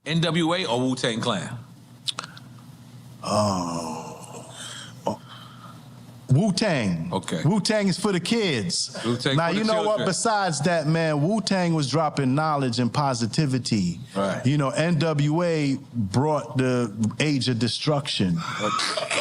N.W.A. or Wu-Tang Clan? Wu-Tang. Okay. Wu-Tang is for the kids. Now, you know what? Besides that, man, Wu-Tang was dropping knowledge and positivity. Right. You know, N.W.A. brought the age of destruction.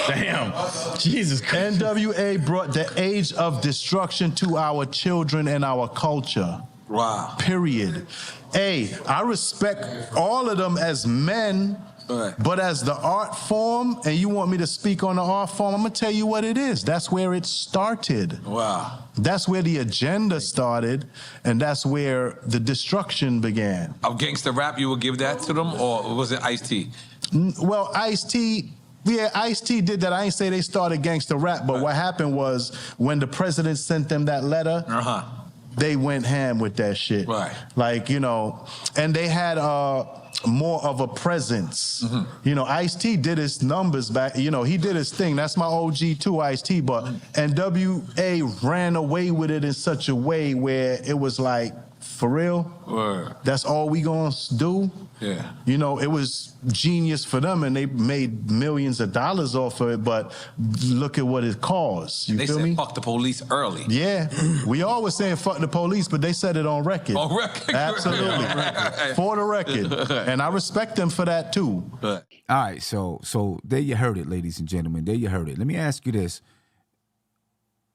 Damn. Jesus Christ. N.W.A. brought the age of destruction to our children and our culture. Wow. Period. Hey, I respect all of them as men. Right. But as the art form, and you want me to speak on the art form, I'm going to tell you what it is. That's where it started. Wow. That's where the agenda started, and that's where the destruction began. Of gangsta rap, you would give that to them, or was it Ice-T? Well, Ice-T... Yeah, Ice-T did that. I ain't say they started gangsta rap, but what happened was when the president sent them that letter, they went ham with that shit. Right. Like, you know, and they had... more of a presence. You know, Ice-T did his numbers back, you know, he did his thing. That's my OG too, Ice-T, but N.W.A. ran away with it in such a way where it was like, for real? Word. That's all we gonna do? Yeah. You know, it was genius for them and they made millions of dollars off of it, but look at what it caused. You feel me? They said fuck the police early. Yeah. We always saying fuck the police, but they said it on record. On record. Absolutely. For the record. And I respect them for that too. All right, so there you heard it, ladies and gentlemen. There you heard it. Let me ask you this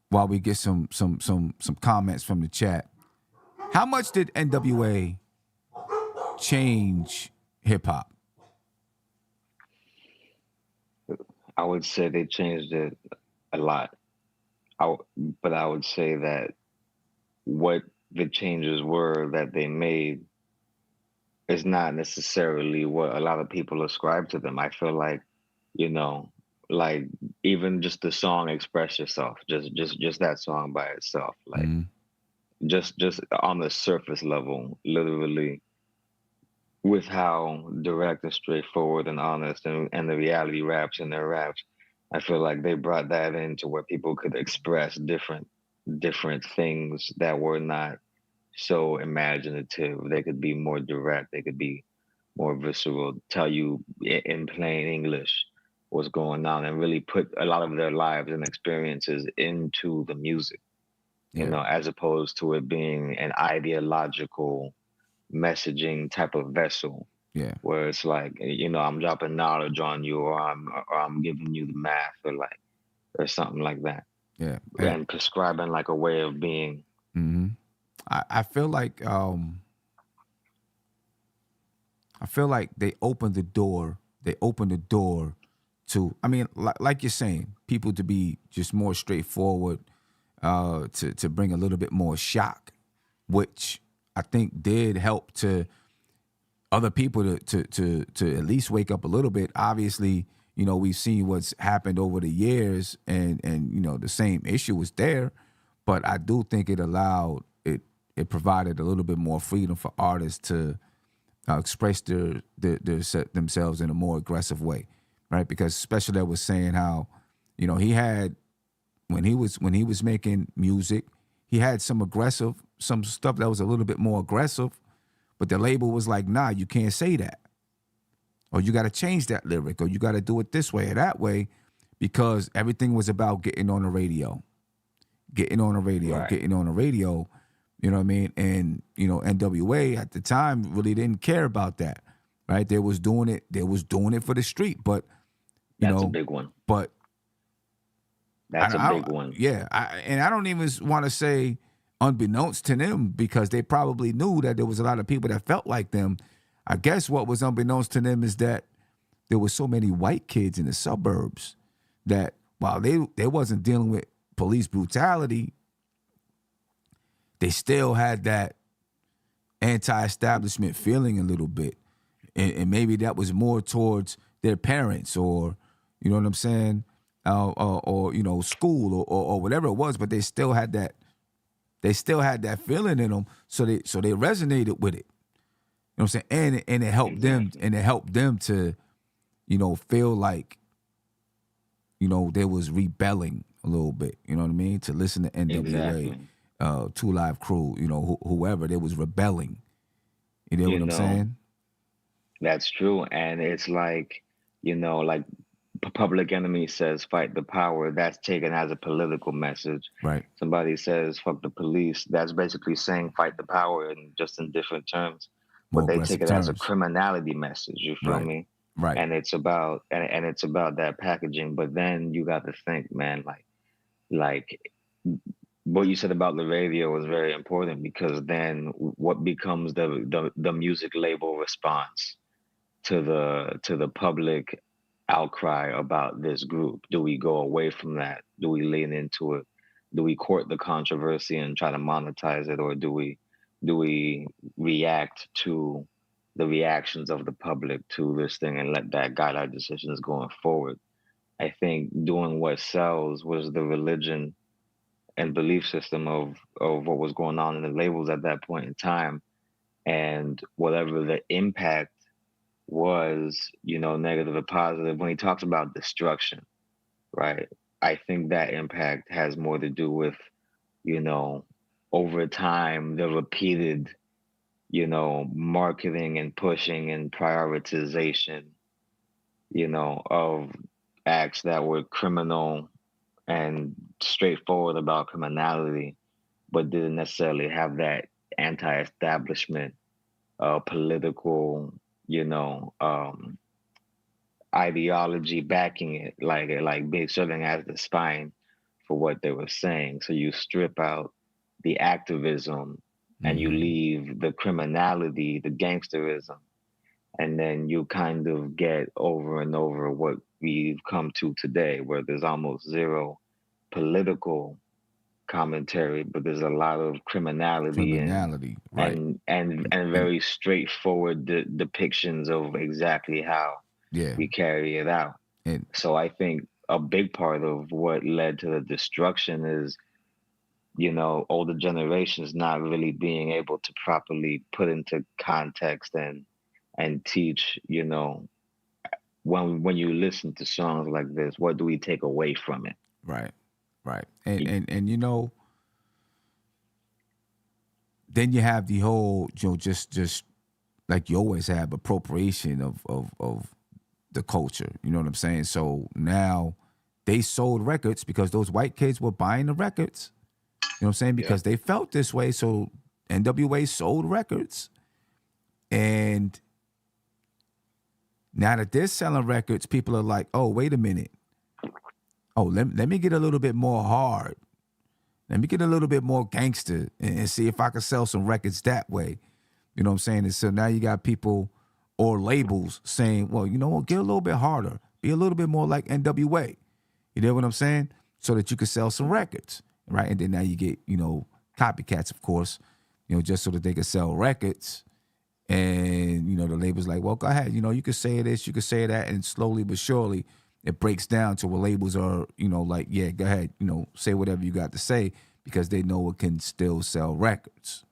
while we get some comments from the chat. How much did N.W.A. change hip-hop? I would say they changed it a lot. But I would say that what the changes were that they made is not necessarily what a lot of people ascribe to them. I feel like, you know, like even just the song Express Yourself, just that song by itself, like just on the surface level, literally, with how direct and straightforward and honest and the reality raps in their raps, I feel like they brought that into where people could express different things that were not so imaginative. They could be more direct. They could be more visceral, tell you in plain English what's going on and really put a lot of their lives and experiences into the music, you know, as opposed to it being an ideological messaging type of vessel. Yeah. Where it's like, you know, I'm dropping knowledge on you or I'm giving you the math or something like that. Yeah. And prescribing like a way of being. Mm-hmm. I feel like they opened the door. They opened the door to, I mean, like you're saying, people to be just more straightforward, to bring a little bit more shock, which I think did help to other people to at least wake up a little bit. Obviously, you know, we've seen what's happened over the years, and you know, the same issue was there, but I do think it allowed it provided a little bit more freedom for artists to express themselves in a more aggressive way, right? Because especially I was saying how, you know, he had when he was making music, he had some stuff that was a little bit more aggressive, but the label was like, nah, you can't say that. Or you got to change that lyric, or you got to do it this way or that way, because everything was about getting on the radio. Right. You know what I mean? And, you know, N.W.A. at the time really didn't care about that, right? They was doing it for the street, but, That's a big one. But that's a big one. Yeah. And I don't even want to say unbeknownst to them, because they probably knew that there was a lot of people that felt like them. I guess what was unbeknownst to them is that there were so many white kids in the suburbs that while they wasn't dealing with police brutality, they still had that anti-establishment feeling a little bit. And maybe that was more towards their parents, or, you know what I'm saying? Or you know, school or whatever it was, but they still had that feeling in them. So they resonated with it. You know what I'm saying? And it helped them to, you know, feel like, you know, they was rebelling a little bit, you know what I mean? To listen to N.W.A. Exactly. Two Live Crew, you know, whoever, they was rebelling. You know what I'm saying? That's true. And it's like, like Public Enemy says, fight the power. That's taken as a political message. Right. Somebody says, fuck the police. That's basically saying fight the power and just in different terms. More But they take aggressive it as a terms. criminality message. You feel Right. me? Right. And it's about and it's about that packaging. But then you got to think, man, like what you said about the radio was very important because then what becomes the music label response to the public outcry about this group? Do we go away from that? Do we lean into it? Do we court the controversy and try to monetize it, or do we react to the reactions of the public to this thing and let that guide our decisions going forward? I think doing what sells was the religion and belief system of what was going on in the labels at that point in time, and whatever the impact was, negative or positive. When he talks about destruction, right? I think that impact has more to do with, over time, the repeated, marketing and pushing and prioritization, of acts that were criminal and straightforward about criminality, but didn't necessarily have that anti-establishment, political, ideology backing it, like being serving as the spine for what they were saying. So you strip out the activism and you leave the criminality, the gangsterism, and then you kind of get over and over what we've come to today, where there's almost zero political commentary, but there's a lot of criminality Right. and very straightforward depictions of exactly how Yeah. we carry it out. And So I think a big part of what led to the destruction is, older generations not really being able to properly put into context and teach, when you listen to songs like this, what do we take away from it? right. Right. And then you have the whole, just like you always have appropriation of the culture. You know what I'm saying? So now they sold records because those white kids were buying the records. You know what I'm saying? Because they felt this way. So N.W.A. sold records. And now that they're selling records, people are like, oh, wait a minute. Oh, let me get a little bit more hard. Let me get a little bit more gangster and see if I can sell some records that way. You know what I'm saying? And so now you got people or labels saying, well, you know what, get a little bit harder. Be a little bit more like N.W.A. You know what I'm saying? So that you can sell some records, right? And then now you get, copycats, of course, just so that they can sell records. And, the label's like, well, go ahead. You can say this, you can say that. And slowly but surely, it breaks down to where labels are, like, yeah, go ahead, say whatever you got to say because they know it can still sell records.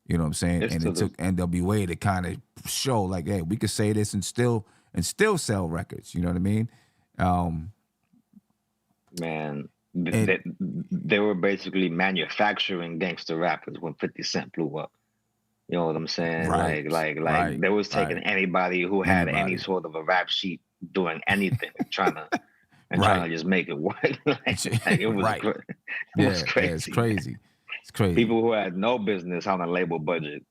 You know what I'm saying? And it took N.W.A. to kind of show, like, hey, we could say this and still sell records. You know what I mean? Man, they were basically manufacturing gangster rappers when 50 Cent blew up. You know what I'm saying? Right, Like they was taking anybody who had any sort of a rap sheet doing anything, trying to just make it work. It was was crazy. Yeah, it's crazy. It's crazy. People who had no business on a label budget,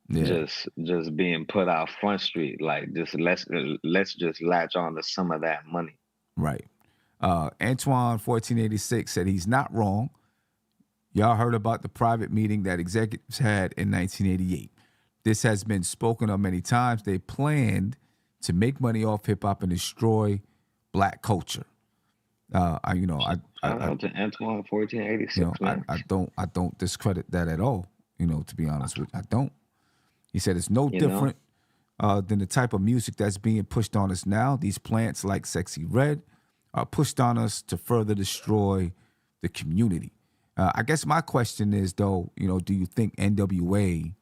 Yeah. just being put out front street. Like, just let's just latch on to some of that money. Right. Antoine 1486 said he's not wrong. Y'all heard about the private meeting that executives had in 1988. This has been spoken of many times. They planned to make money off hip hop and destroy black culture. Shout out to Antoine 1486, man. I don't discredit that at all. To be honest with you, I don't. He said it's no different than the type of music that's being pushed on us now. These plants like Sexy Red are pushed on us to further destroy the community. I guess my question is, though, do you think N.W.A.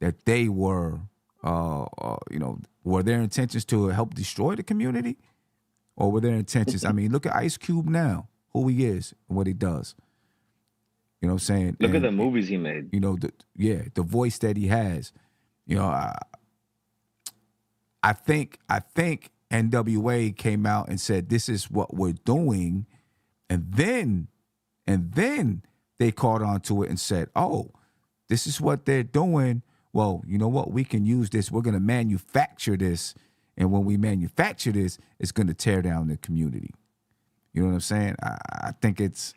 that they were, were their intentions to help destroy the community? Or were their intentions, I mean, look at Ice Cube now, who he is and what he does. You know what I'm saying? Look at the movies he made. The voice that he has. I think N.W.A. came out and said, this is what we're doing. And then they caught on to it and said, oh, this is what they're doing. Well, you know what? We can use this. We're going to manufacture this. And when we manufacture this, it's going to tear down the community. You know what I'm saying? I think it's,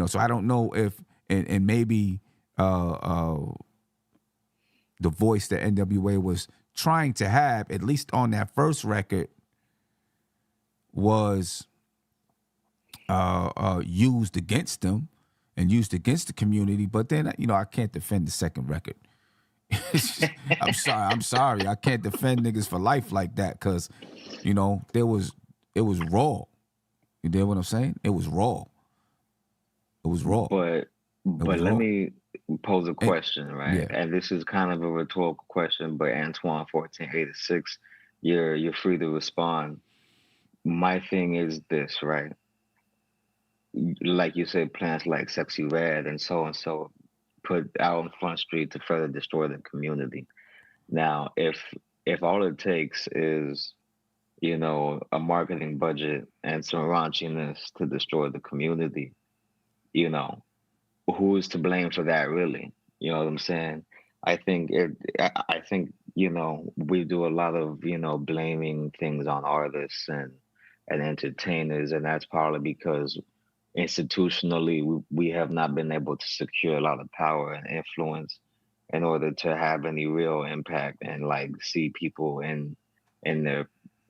so I don't know if, and maybe the voice that N.W.A. was trying to have, at least on that first record, was used against them and used against the community. But then, I can't defend the second record. I'm sorry. I can't defend niggas for life like that because, it was raw. You get what I'm saying? It was raw. It was raw. But let me pose a question, right? Yeah. And this is kind of a rhetorical question, but Antoine 1486, you're free to respond. My thing is this, right? Like you said, plants like Sexy Red and so put out on Front Street to further destroy the community. Now, if all it takes is, a marketing budget and some raunchiness to destroy the community, who is to blame for that, really? You know what I'm saying? I think we do a lot of, blaming things on artists and entertainers, and that's probably because institutionally we have not been able to secure a lot of power and influence in order to have any real impact and see people in their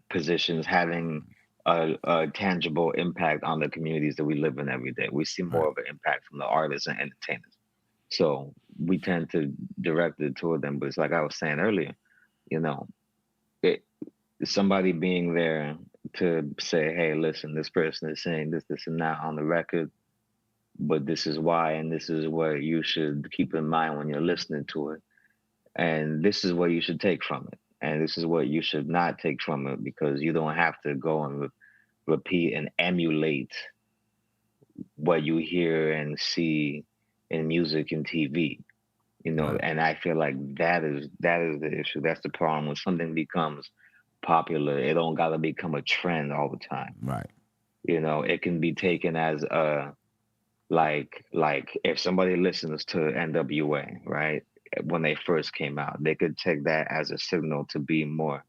positions having a tangible impact on the communities that we live in every day. We see more of an impact from the artists and entertainers. So we tend to direct it toward them. But it's like I was saying earlier, somebody being there to say, hey, listen, this person is saying this, and that on the record, but this is why, and this is what you should keep in mind when you're listening to it. And this is what you should take from it. And this is what you should not take from it, because you don't have to go and repeat and emulate what you hear and see in music and TV. And I feel like that is the issue. That's the problem. When something becomes popular, it don't gotta become a trend all the time. Right. It can be taken as like if somebody listens to N.W.A., right, when they first came out, they could take that as a signal to be more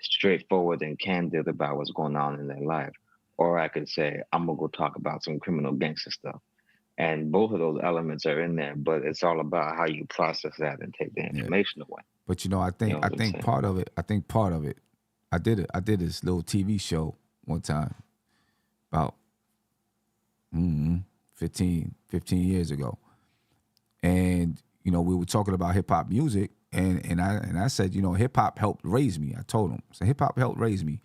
straightforward and candid about what's going on in their life. Or I could say, I'm gonna go talk about some criminal gangster stuff. And both of those elements are in there, but it's all about how you process that and take the information away. But I think part of it, I did this little TV show one time about 15 years ago. And, we were talking about hip hop music, and I said, hip hop helped raise me. I told him, so hip hop helped raise me.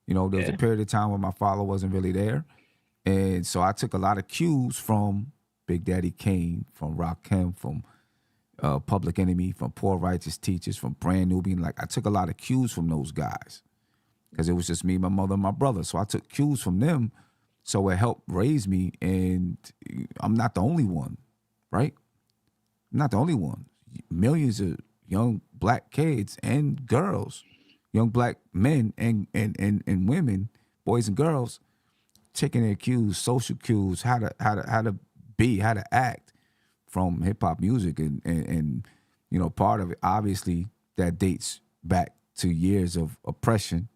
There was a period of time when my father wasn't really there. And so I took a lot of cues from Big Daddy Kane, from Rakim, from Public Enemy, from Poor Righteous Teachers, from Brand Nubian. I took a lot of cues from those guys because it was just me, my mother, and my brother. So I took cues from them. So it helped raise me. And I'm not the only one, right? I'm not the only one. Millions of young black kids and girls, young black men and women, boys and girls, taking their cues, social cues, how to be, how to act from hip hop music, and part of it obviously that dates back to years of oppression.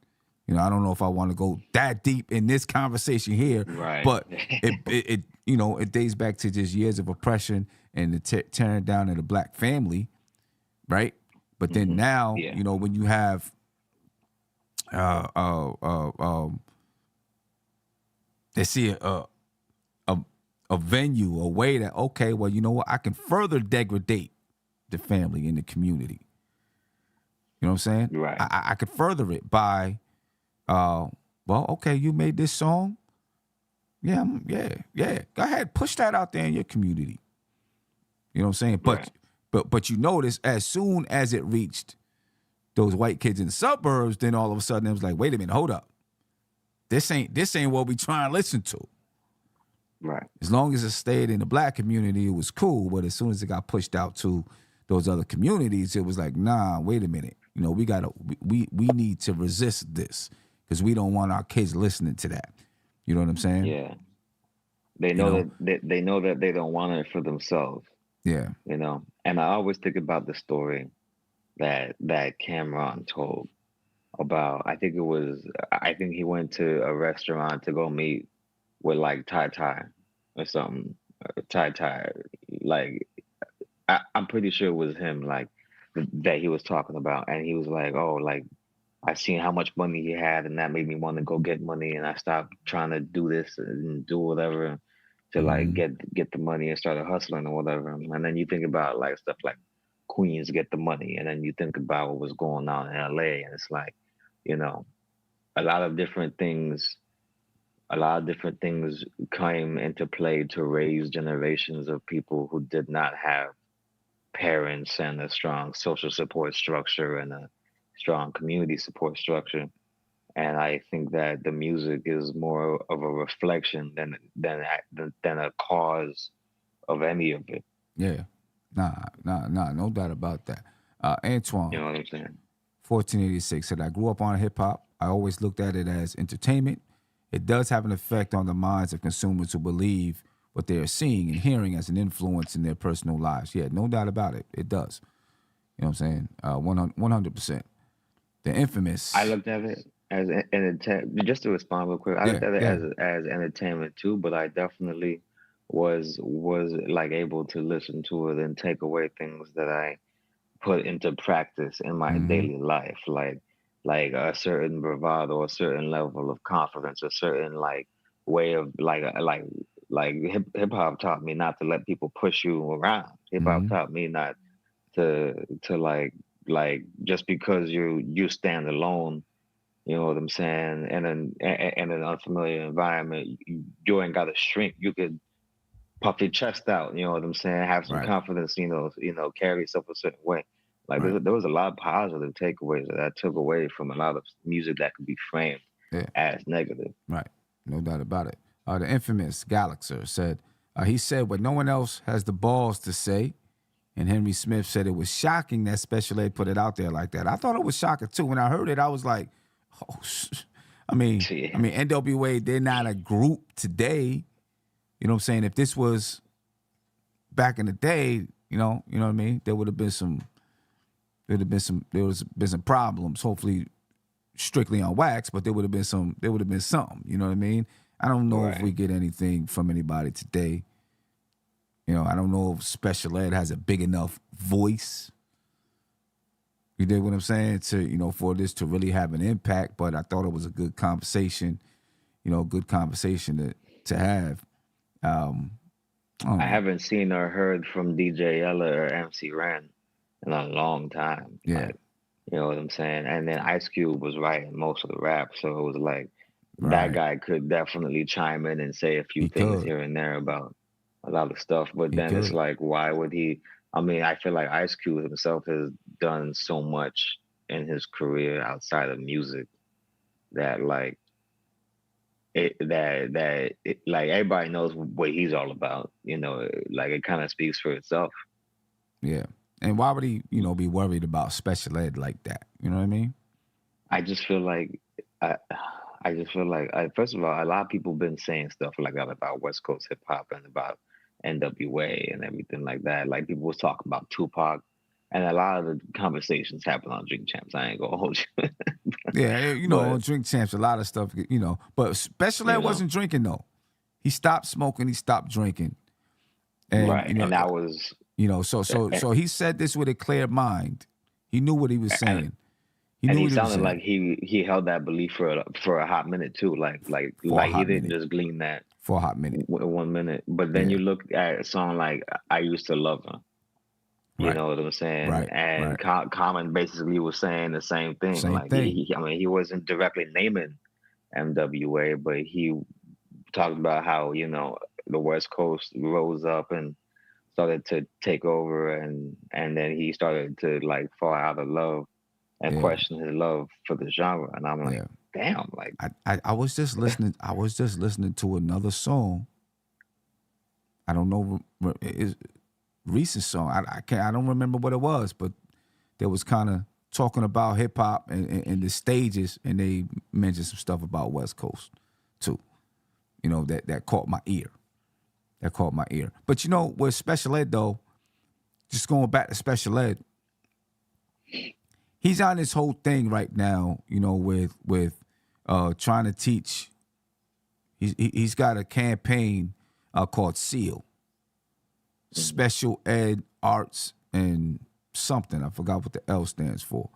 I don't know if I want to go that deep in this conversation here, right, but it dates back to just years of oppression and the tearing down of the black family, right? But then now, when you have they see a venue, a way that, okay, well, you know what, I can further degrade the family and the community. You know what I'm saying? Right. I could further it by, well, okay, you made this song. Yeah. Go ahead, push that out there in your community. You know what I'm saying? But you notice as soon as it reached those white kids in the suburbs, then all of a sudden it was like, wait a minute, hold up. This ain't what we trying to listen to. Right. As long as it stayed in the black community, it was cool. But as soon as it got pushed out to those other communities, it was like, nah, wait a minute. You know, we need to resist this because we don't want our kids listening to that. You know what I'm saying? Yeah. They You know know? that they know that they don't want it for themselves, Yeah. you know. And I always think about the story that Cameron told about. I think he went to a restaurant to go meet with like Tai Tai or something. Tai Tai, like I'm pretty sure it was him, like that he was talking about, and he was like, "Oh, like I seen how much money he had, and that made me want to go get money, and I stopped trying to do this and do whatever to like Mhm. get the money and started hustling or whatever." And then you think about like stuff like Queens get the money, and then you think about what was going on in LA, and it's like, you know, a lot of different things, a lot of different things came into play to raise generations of people who did not have parents and a strong social support structure and a strong community support structure. And I think that the music is more of a reflection than a cause of any of it. Yeah. Nah, no doubt about that. You Antoine, know what I'm saying? 1486 said, I grew up on hip hop. I always looked at it as entertainment. It does have an effect on the minds of consumers who believe what they are seeing and hearing as an influence in their personal lives. Yeah, no doubt about it. It does. You know what I'm saying? 100%. The I infamous. looked at it as an entertainment. Just to respond real quick, I Yeah, looked at it yeah. as entertainment too, but I definitely was like able to listen to it and take away things that I put into practice in my Mm-hmm. daily life, like a certain bravado, a certain level of confidence, a certain like way of like hip hop taught me not to let people push you around. Hip hop Mm-hmm. taught me not to like just because you stand alone, you know what I'm saying, in an unfamiliar environment, you ain't got to shrink. You could puff your chest out, you know what I'm saying? Have some Right, confidence, carry yourself a certain way. Like right. there was a lot of positive takeaways that I took away from a lot of music that could be framed Yeah, as negative. right. No doubt about it. The infamous Galaxer said, he said what no one else has the balls to say. And Henry Smith said it was shocking that Special Ed put it out there like that. I thought it was shocking too. When I heard it, I was like, oh, I mean, Yeah. NWA, they're not a group today. You know what I'm saying? If this was back in the day, you know what I mean? There would have been some problems. Hopefully, strictly on wax, but there would have been something. You know what I mean? I don't know if we Right. get anything from anybody today. You know, I don't know if Special Ed has a big enough voice. You dig what I'm saying? For this to really have an impact. But I thought it was a good conversation. Good conversation to have. I don't I know. haven't seen or heard from DJ Ella or MC Ren in a long time. Yeah, Like, you know what I'm saying? And then Ice Cube was writing most of the rap, so it was like that right. guy could definitely chime in and say a few He things could. here and there about a lot of stuff. But He then it's could. like, why would he? I mean, I feel like Ice Cube himself has done so much in his career outside of music that like like everybody knows what he's all about. Like it kind of speaks for itself. Yeah. And why would he, be worried about Special Ed like that? You know what I mean? I just feel like I, I just feel like first of all, a lot of people been saying stuff like that about West Coast hip hop and about N.W.A. and everything like that. Like people was talking about Tupac, and a lot of the conversations happen on Drink Champs. I ain't gonna hold you, Yeah, but Drink Champs, a lot of stuff, But Special Ed you know, wasn't drinking though. He stopped smoking. He stopped drinking. And right? And that was, so he said this with a clear mind. He knew what he was and saying. He and knew he what he was sounded like saying he held that belief for a hot minute too. for a Like he hot didn't minute. just glean that For a hot minute. 1 minute. But then Yeah. you look at a song like "I Used to Love Her." You Right. know what I'm saying? Right. And Right. Common basically was saying the same thing. Same Like thing. I mean, he wasn't directly naming M.W.A., but he talked about how the West Coast rose up and started to take over, and then he started to like fall out of love and Yeah. question his love for the genre. And I'm like, Yeah. damn, like I was just listening. I was just listening to another song. I don't know. It's recent song. I can't. I don't remember what it was, but there was kind of talking about hip hop and the stages, and they mentioned some stuff about West Coast too. You know, that caught my ear. That caught my ear. But you know, with special ed though, just going back to special ed, he's on this whole thing right now, you know, with trying to teach. He's got a campaign called SEAL, Special Ed Arts and something. I forgot what the L stands for.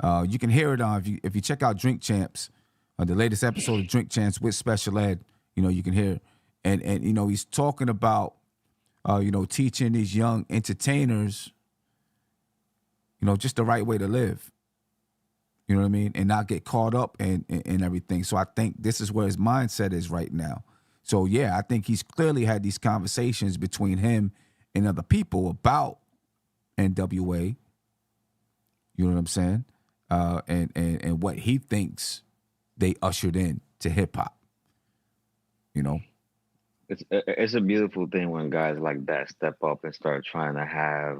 You can hear it on if you check out Drink Champs, the latest episode of Drink Champs with Special Ed. You know, you can hear, and you know, he's talking about you know, teaching these young entertainers, you know, just the right way to live. You know what I mean? And not get caught up in everything. So I think this is where his mindset is right now. So yeah, I think he's clearly had these conversations between him and other people about N.W.A. You know what I'm saying? And what he thinks they ushered in to hip hop. You know? It's a beautiful thing when guys like that step up and start trying to have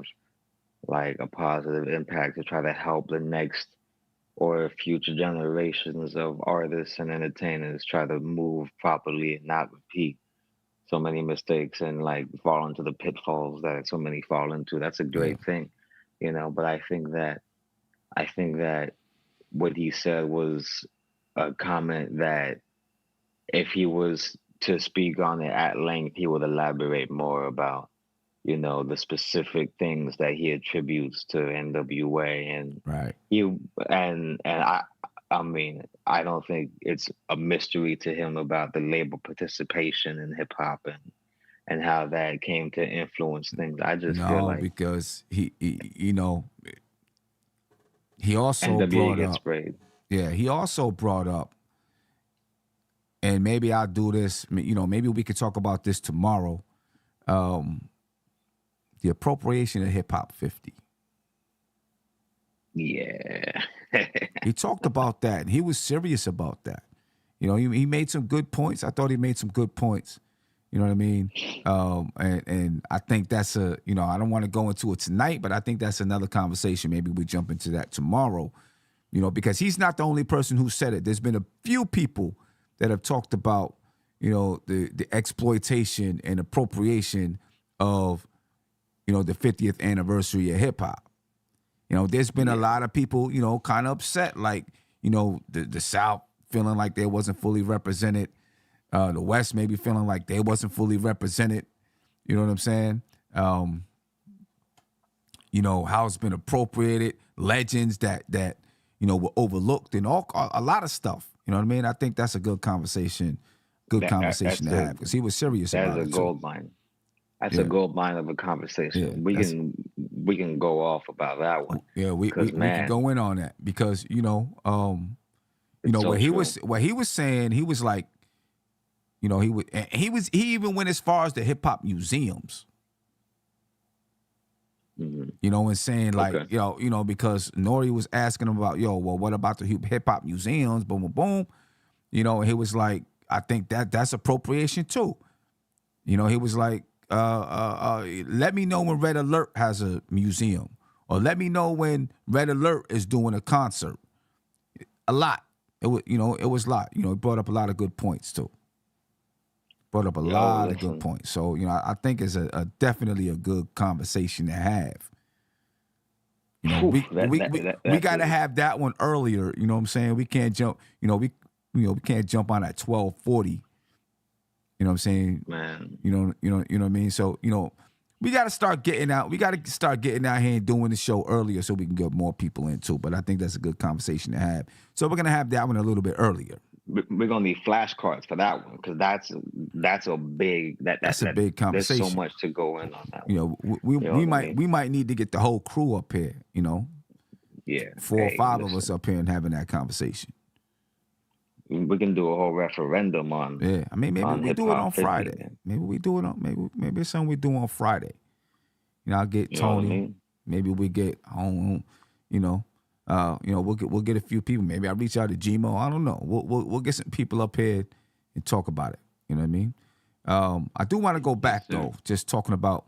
like a positive impact to try to help the next or future generations of artists and entertainers try to move properly and not repeat so many mistakes and like fall into the pitfalls that so many fall into. That's a great thing, you know. But I think that what he said was a comment that if he was to speak on it at length, he would elaborate more about, you know, the specific things that he attributes to N.W.A. and right. I mean, I don't think it's a mystery to him about the label participation in hip hop and how that came to influence things. I just feel like because he you know, he also N.W.A. brought gets up, sprayed. yeah, he also brought up, and maybe I'll do this, you know, maybe we could talk about this tomorrow. The appropriation of hip hop 50. Yeah. He talked about that, and he was serious about that. You know, he made some good points. I thought he made some good points. You know what I mean? And I think that's you know, I don't want to go into it tonight, but I think that's another conversation. Maybe we jump into that tomorrow, you know, because he's not the only person who said it. There's been a few people that have talked about, you know, the exploitation and appropriation of, you know, the 50th anniversary of hip hop. You know, there's been a lot of people, you know, kind of upset, like, you know, the South feeling like they wasn't fully represented. The West maybe feeling like they wasn't fully represented. You know what I'm saying? You know, how it's been appropriated, legends that you know, were overlooked, and a lot of stuff. You know what I mean? I think that's a good conversation. Good conversation to have, because he was serious about it. That's a gold mine. That's a gold mine of a conversation. We can go off about that one. Yeah, we can go in on that, because you know what he was saying. He was like, you know, he even went as far as the hip hop museums. Mm-hmm. You know, and saying like, you know, because Nori was asking him about, well, what about the hip hop museums? Boom, boom, boom. You know, and he was like, I think that's appropriation too. You know, he was like, let me know when Red Alert has a museum, or let me know when Red Alert is doing a concert. A lot. It was a lot. You know, he brought up a lot of good points too. Brought up a lot of good points. So, you know, I think it's a definitely a good conversation to have. You know, we got to have that one earlier. You know what I'm saying? We can't jump. We can't jump on at 12:40. You know what I'm saying? Man. You know what I mean? So, you know, we got to start getting out. We got to start getting out here and doing the show earlier so we can get more people into. But I think that's a good conversation to have. So we're gonna have that one a little bit earlier. We're gonna need flashcards for that one, because that's a big that's a big conversation. There's so much to go in on that one. You know, we might need to get the whole crew up here. You know, 4 or 5 of us up here and having that conversation. We can do a whole referendum on. Yeah, I mean, maybe we do it on Friday. Man. Maybe we do it on maybe it's something we do on Friday. You know, I'll get Tony. What I mean? Maybe we get home. You know, we'll get a few people. Maybe I reach out to Gmo. I don't know. We'll get some people up here and talk about it. You know what I mean? I do want to go back though, just talking about,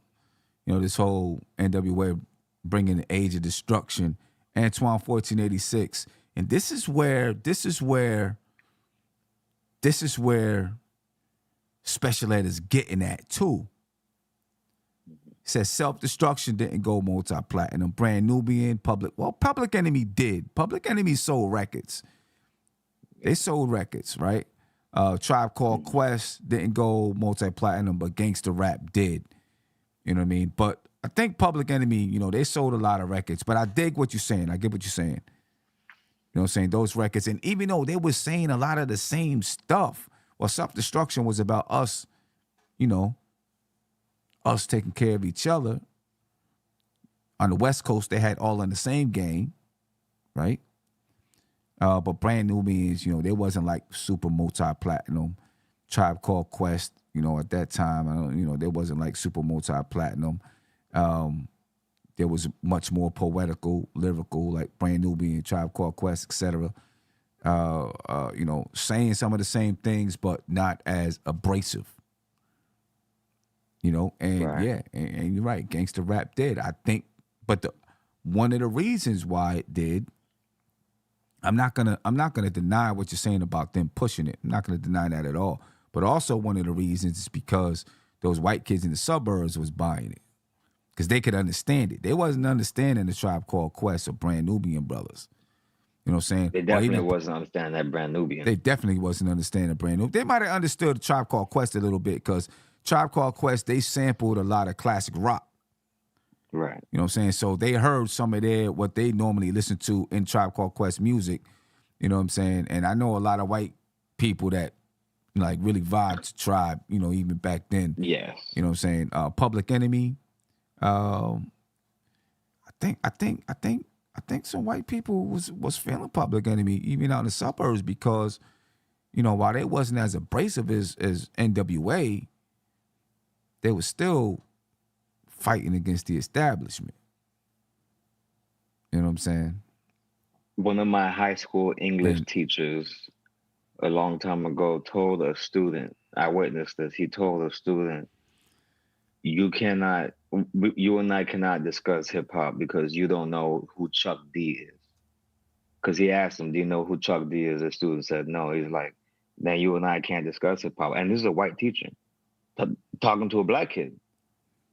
you know, this whole N.W.A. bringing the age of destruction Antoine 1486. And this is where Special Ed is getting at too. It says Self-Destruction didn't go multi-platinum. Brand Nubian, Public Enemy did. Public Enemy sold records. They sold records, right? Tribe Called Quest didn't go multi-platinum, but Gangsta Rap did. You know what I mean? But I think Public Enemy, they sold a lot of records. But I dig what you're saying. I get what you're saying. You know what I'm saying? Those records. And even though they were saying a lot of the same stuff, well, Self-Destruction was about us, us taking care of each other. On the West Coast, they had all in the same game, right? But Brand Nubians, they wasn't like super multi-platinum. Tribe Called Quest, at that time, they wasn't like super multi-platinum. There was much more poetical, lyrical, like Brand Nubian, Tribe Called Quest, etc. Saying some of the same things, but not as abrasive. And Right. yeah, and you're right. Gangsta Rap did, I think, but one of the reasons why it did, I'm not gonna deny what you're saying about them pushing it. I'm not gonna deny that at all. But also one of the reasons is because those white kids in the suburbs was buying it, because they could understand it. They wasn't understanding the Tribe Called Quest or Brand Nubian brothers. You know what I'm saying? They definitely wasn't understanding that Brand Nubian. They definitely wasn't understanding Brand Nubian. They might have understood the Tribe Called Quest a little bit, because Tribe Called Quest, they sampled a lot of classic rock. Right. You know what I'm saying? So they heard some of what they normally listen to in Tribe Called Quest music. You know what I'm saying? And I know a lot of white people that like really vibe to Tribe, even back then. Yes. You know what I'm saying? Public Enemy. I think some white people was feeling Public Enemy even out in the suburbs, because, while they wasn't as abrasive as N.W.A., they was still fighting against the establishment. You know what I'm saying? One of my high school English teachers a long time ago told a student, I witnessed this, he told a student, you and I cannot discuss hip hop because you don't know who Chuck D is. Because he asked him, do you know who Chuck D is? The student said no. He's like, then you and I can't discuss hip hop. And this is a white teacher talking to a black kid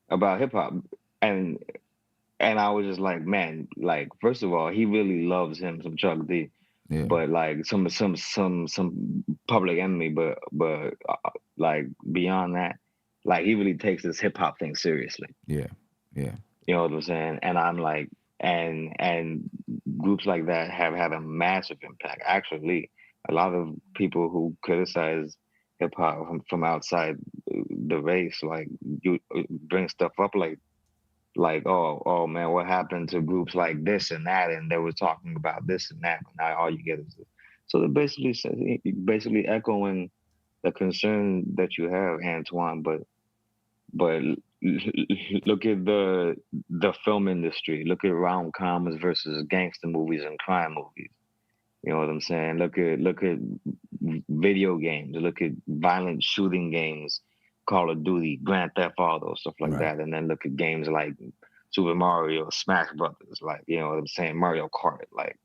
about hip hop. And I was just like, man, like, first of all, he really loves him some Chuck D. Yeah. But like some Public Enemy, but like beyond that, like he really takes this hip hop thing seriously. Yeah. You know what I'm saying? And I'm like, and groups like that have a massive impact. Actually, a lot of people who criticize hip hop from outside the race, like you bring stuff up like oh man, what happened to groups like this and that, and they were talking about this and that, but now all you get is this. So it basically echoing the concern that you have, Antoine, but look at the film industry. Look at rom-coms versus gangster movies and crime movies. You know what I'm saying? Look at video games. Look at violent shooting games, Call of Duty, Grand Theft Auto, stuff like Right. that. And then look at games like Super Mario, Smash Brothers, like, you know what I'm saying, Mario Kart, like,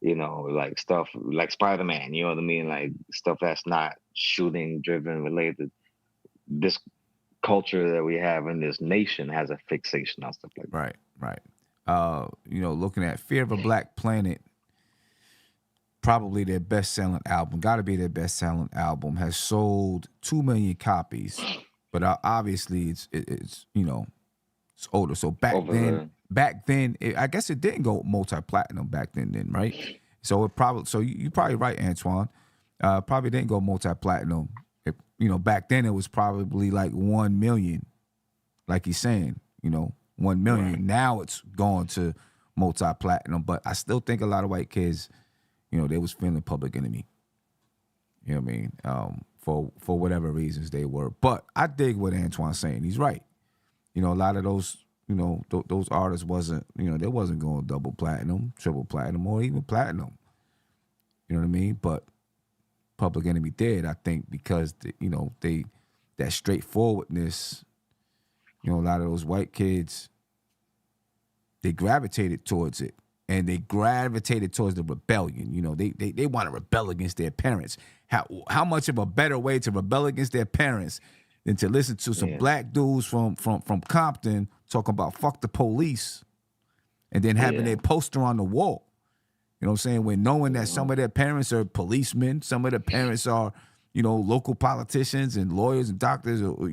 like stuff like Spider-Man, you know what I mean? Like stuff that's not shooting driven related. This culture that we have in this nation has a fixation on stuff like that. Right. Looking at Fear of a Black Planet, probably their best-selling album, got to be their best-selling album, has sold 2 million copies, but obviously it's older. So back then, I guess it didn't go multi-platinum back then, right? So you're probably right, Antoine. Probably didn't go multi-platinum. Back then it was probably like 1 million, like he's saying, 1 million. Right. Now it's gone to multi-platinum, but I still think a lot of white kids, they was feeling Public Enemy. You know what I mean? For whatever reasons they were. But I dig what Antoine's saying. He's right. A lot of those, those artists wasn't, they wasn't going double platinum, triple platinum, or even platinum. You know what I mean? But Public Enemy did, I think, because that straightforwardness, a lot of those white kids, they gravitated towards it. and they gravitated towards the rebellion. You know, they want to rebel against their parents. How much of a better way to rebel against their parents than to listen to some black dudes from Compton talking about fuck the police, and then having their poster on the wall. You know what I'm saying? When knowing that some of their parents are policemen, some of their parents are, you know, local politicians and lawyers and doctors, or,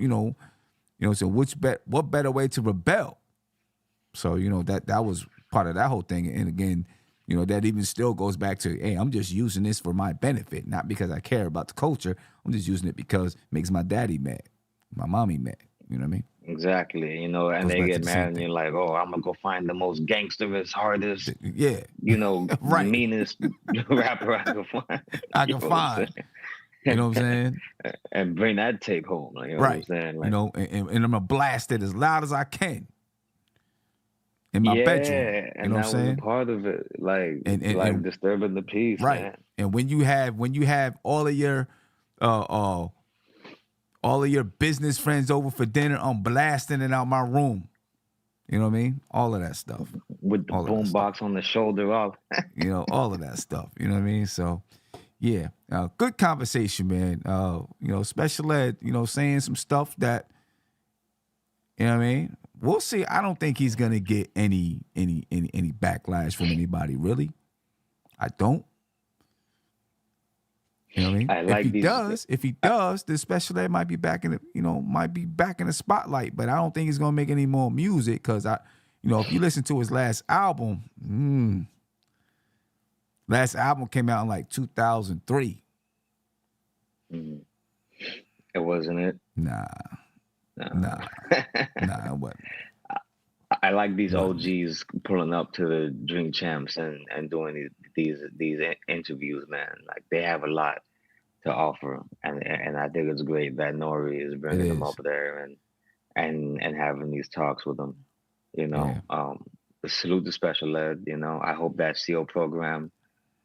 so what better way to rebel? So, you know, that was part of that whole thing. And again, you know, that even still goes back to, hey, I'm just using this for my benefit, not because I care about the culture. I'm just using it because it makes my daddy mad, my mommy mad. You know what I mean? Exactly. You know, and they get mad and you're like, oh, I'm going to go find the most gangsterous, hardest, yeah, you know, right. meanest rapper I can find. I can find. You know what I'm saying? And bring that tape home. Like, you know what I'm saying? Like, you know, and I'm going to blast it as loud as I can in my bedroom. You know what I'm saying? Part of it, like, and disturbing the peace, right? Man. And when you have all of your business friends over for dinner, I'm blasting it out my room. You know what I mean? All of that stuff. With the boom box on the shoulder up. You know, all of that stuff. You know what I mean? So, yeah. Good conversation, man. You know, Special Ed, you know, saying some stuff that, you know what I mean? We'll see. I don't think he's gonna get any backlash from anybody, really. I don't. You know what I mean? If he does, the Special Ed might be back in the spotlight. But I don't think he's gonna make any more music because if you listen to his last album, came out in like 2003. It wasn't it? Nah, it wasn't. I like these OGs pulling up to the Drink Champs and doing these interviews, man. Like they have a lot to offer, and I think it's great that Nori is bringing them up there and having these talks with them. You know, salute the Special Ed. You know, I hope that CO program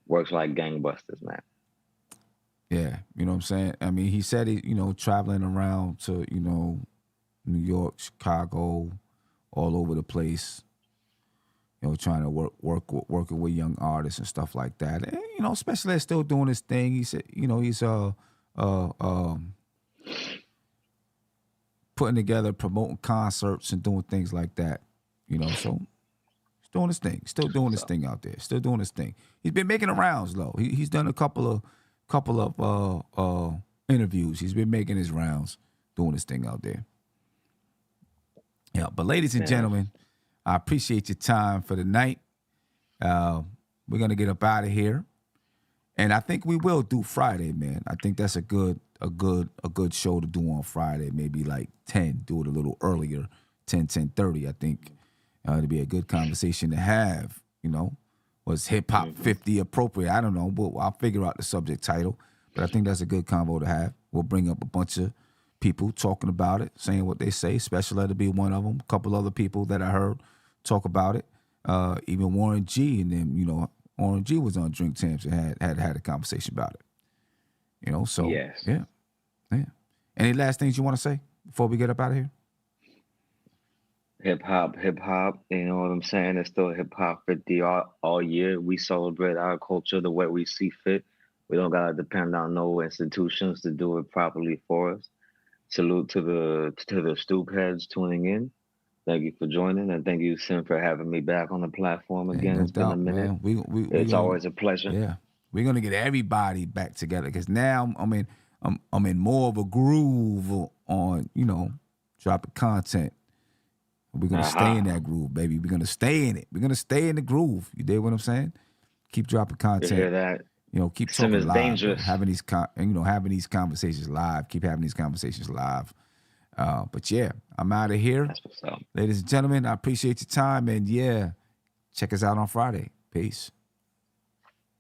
works like gangbusters, man. Yeah, you know what I'm saying? I mean, he said he, traveling around to, New York, Chicago, all over the place, trying to working with young artists and stuff like that. And, Special Ed still doing his thing. He said, he's putting together, promoting concerts and doing things like that. So he's doing his thing. Still doing his thing out there. Still doing his thing. He's been making the rounds though. He's done a couple of interviews. He's been making his rounds, doing his thing out there. Yeah, but ladies and gentlemen, I appreciate your time for the night. We're gonna get up out of here, and I think we will do Friday, man. I think that's a good show to do on Friday. Maybe like 10. Do it a little earlier, 10:30. I think it'd be a good conversation to have. Was hip hop 50 appropriate? I don't know, but I'll figure out the subject title. But I think that's a good convo to have. We'll bring up a bunch of people talking about it, saying what they say. Special Ed to be one of them. A couple other people that I heard talk about it. Even Warren G. And then, Warren G. was on Drink Champs and had a conversation about it. So yes. Yeah. Any last things you want to say before we get up out of here? Hip hop, you know what I'm saying? It's still hip hop 50 all year. We celebrate our culture the way we see fit. We don't gotta depend on no institutions to do it properly for us. Salute to the stoop heads tuning in. Thank you for joining, and thank you, Sim, for having me back on the platform again. It's been a minute. It's always a pleasure. Yeah, we're gonna get everybody back together because now I'm in more of a groove on dropping content. We're gonna stay in that groove, baby. We're gonna stay in it. We're gonna stay in the groove. You dig what I'm saying? Keep dropping content. You hear that? Keep talking live. Dangerous. Having these conversations live. Keep having these conversations live. But yeah, I'm out of here. That's what's up. Ladies and gentlemen, I appreciate your time, and check us out on Friday. Peace.